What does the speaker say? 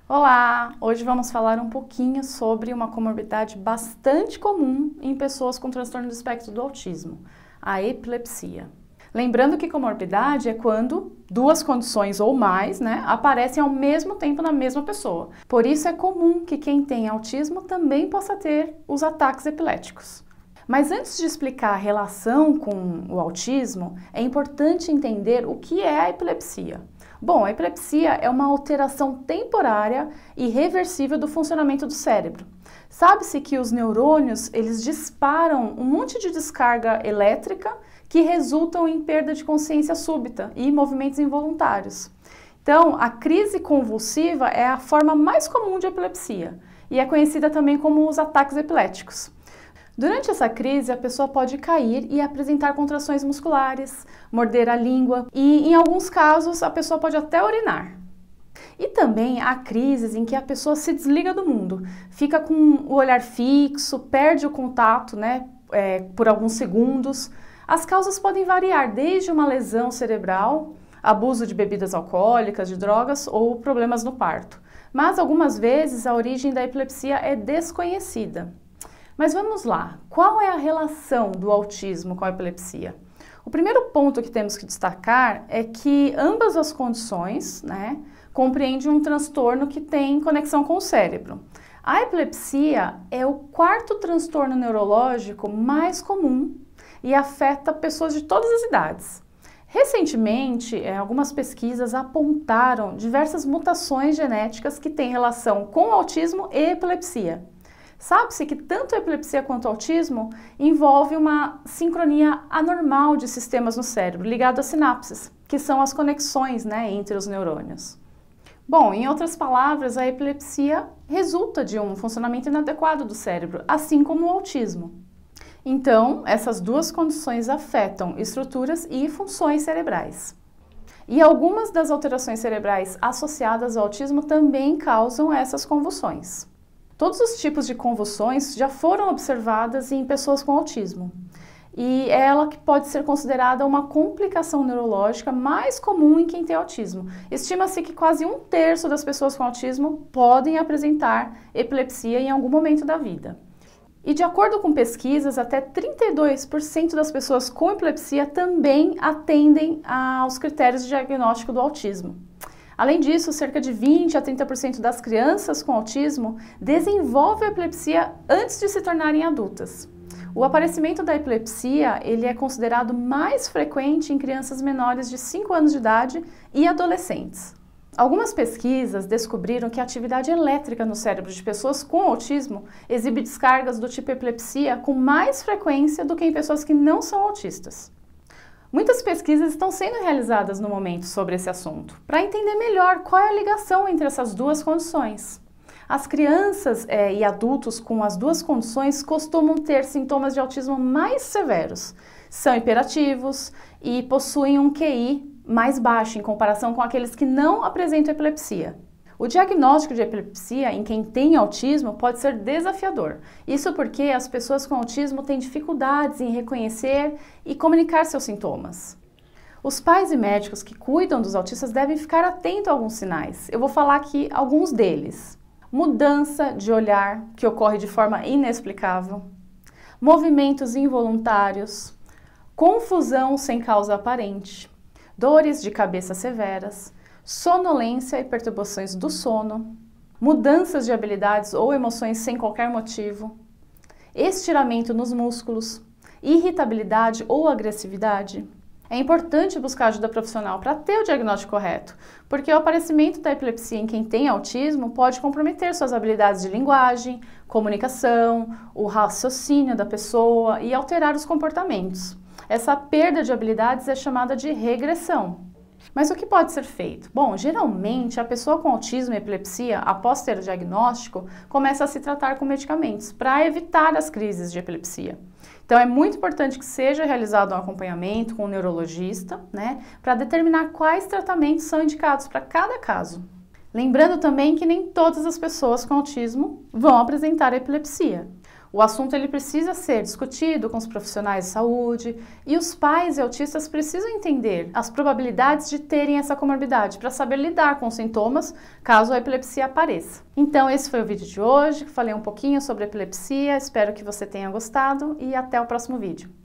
Olá! Hoje vamos falar um pouquinho sobre uma comorbidade bastante comum em pessoas com transtorno do espectro do autismo, a epilepsia. Lembrando que comorbidade é quando duas condições ou mais, aparecem ao mesmo tempo na mesma pessoa. Por isso é comum que quem tem autismo também possa ter os ataques epiléticos. Mas antes de explicar a relação com o autismo, é importante entender o que é a epilepsia. Bom, a epilepsia é uma alteração temporária e reversível do funcionamento do cérebro. Sabe-se que os neurônios, eles disparam um monte de descarga elétrica que resultam em perda de consciência súbita e movimentos involuntários. Então, a crise convulsiva é a forma mais comum de epilepsia e é conhecida também como os ataques epiléticos. Durante essa crise, a pessoa pode cair e apresentar contrações musculares, morder a língua e, em alguns casos, a pessoa pode até urinar. E também há crises em que a pessoa se desliga do mundo, fica com o olhar fixo, perde o contato, por alguns segundos. As causas podem variar desde uma lesão cerebral, abuso de bebidas alcoólicas, de drogas ou problemas no parto. Mas algumas vezes a origem da epilepsia é desconhecida. Mas vamos lá, qual é a relação do autismo com a epilepsia? O primeiro ponto que temos que destacar é que ambas as condições, compreendem um transtorno que tem conexão com o cérebro. A epilepsia é o quarto transtorno neurológico mais comum e afeta pessoas de todas as idades. Recentemente, algumas pesquisas apontaram diversas mutações genéticas que têm relação com o autismo e epilepsia. Sabe-se que tanto a epilepsia quanto o autismo envolve uma sincronia anormal de sistemas no cérebro, ligado às sinapses, que são as conexões entre os neurônios. Bom, em outras palavras, a epilepsia resulta de um funcionamento inadequado do cérebro, assim como o autismo. Então, essas duas condições afetam estruturas e funções cerebrais. E algumas das alterações cerebrais associadas ao autismo também causam essas convulsões. Todos os tipos de convulsões já foram observadas em pessoas com autismo. E é ela que pode ser considerada uma complicação neurológica mais comum em quem tem autismo. Estima-se que quase 1/3 das pessoas com autismo podem apresentar epilepsia em algum momento da vida. E de acordo com pesquisas, até 32% das pessoas com epilepsia também atendem aos critérios de diagnóstico do autismo. Além disso, cerca de 20 a 30% das crianças com autismo desenvolvem a epilepsia antes de se tornarem adultas. O aparecimento da epilepsia ele é considerado mais frequente em crianças menores de 5 anos de idade e adolescentes. Algumas pesquisas descobriram que a atividade elétrica no cérebro de pessoas com autismo exibe descargas do tipo epilepsia com mais frequência do que em pessoas que não são autistas. Muitas pesquisas estão sendo realizadas no momento sobre esse assunto, para entender melhor qual é a ligação entre essas duas condições. As crianças e adultos com as duas condições costumam ter sintomas de autismo mais severos, são hiperativos e possuem um QI mais baixo em comparação com aqueles que não apresentam epilepsia. O diagnóstico de epilepsia em quem tem autismo pode ser desafiador. Isso porque as pessoas com autismo têm dificuldades em reconhecer e comunicar seus sintomas. Os pais e médicos que cuidam dos autistas devem ficar atentos a alguns sinais. Eu vou falar aqui alguns deles. Mudança de olhar, que ocorre de forma inexplicável. Movimentos involuntários. Confusão sem causa aparente. Dores de cabeça severas. Sonolência e perturbações do sono, mudanças de habilidades ou emoções sem qualquer motivo, estiramento nos músculos, irritabilidade ou agressividade. É importante buscar ajuda profissional para ter o diagnóstico correto, porque o aparecimento da epilepsia em quem tem autismo pode comprometer suas habilidades de linguagem, comunicação, o raciocínio da pessoa e alterar os comportamentos. Essa perda de habilidades é chamada de regressão. Mas o que pode ser feito? Bom, geralmente a pessoa com autismo e epilepsia, após ter o diagnóstico, começa a se tratar com medicamentos para evitar as crises de epilepsia. Então é muito importante que seja realizado um acompanhamento com um neurologista, para determinar quais tratamentos são indicados para cada caso. Lembrando também que nem todas as pessoas com autismo vão apresentar epilepsia. O assunto ele precisa ser discutido com os profissionais de saúde e os pais e autistas precisam entender as probabilidades de terem essa comorbidade para saber lidar com os sintomas caso a epilepsia apareça. Então esse foi o vídeo de hoje, falei um pouquinho sobre epilepsia, espero que você tenha gostado e até o próximo vídeo.